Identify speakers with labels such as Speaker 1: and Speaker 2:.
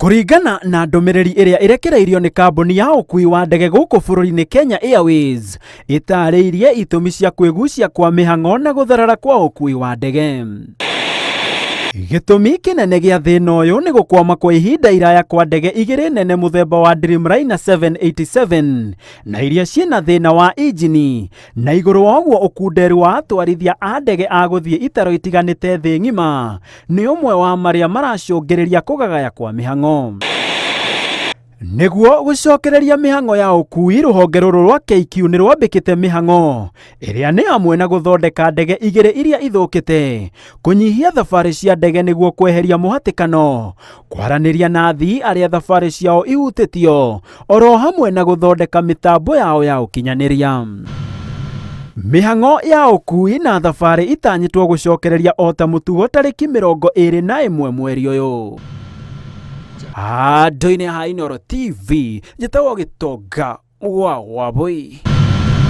Speaker 1: Kũringana na ndũmĩrĩri ĩrĩa ĩrekereirio nĩ kambuni ya ũkui wa ndege gũkũ bũrũri-inĩ Kenya Airways, ĩtarĩirie itũmi cia kwĩgucia kwa mĩhang'o na gũtharara kwa ũkui wa ndege. Gĩtũmi kĩnene gĩa thĩna ũyũ nĩ gũkwama kwa ihinda iraya kwa ndege igĩrĩ nene mũthemba wa Dreamliner 787 na iria ciĩna thĩna wa injini, na igũrũ wa ũguo ũkunderu wa atwarithia a ndege a gũthiĩ itaro itiganĩte thĩ ng'ima nĩ ũmwe wa marĩa maracũngĩrĩria kũgagaya kwa mĩhang'o. Nĩguo gũcokereria mĩhang'o ya ũkui, rũhonge rũrũ rwa KQ nĩ rwambĩkĩte mĩhang'o ĩrĩa nĩ hamwe na gũthondeka ndege igĩrĩ iria ithũkĩte, kũnyihia thabarĩ cia ndege nĩguo kweheria mũhatĩkano, kwaranĩria na athii arĩa thabarĩ ciao ihutĩtio, oro hamwe na gũthondeka mĩtambo yao ya ũkinyanĩria. Mĩhang'o ya ũkui na thabarĩ itanyĩtwo gũcokereria o ta mũtugo tarĩki 21 mweri ũyũ. Handũ-inĩ ha Inooro TV, njĩtagwo Gĩtonga wa Wambui.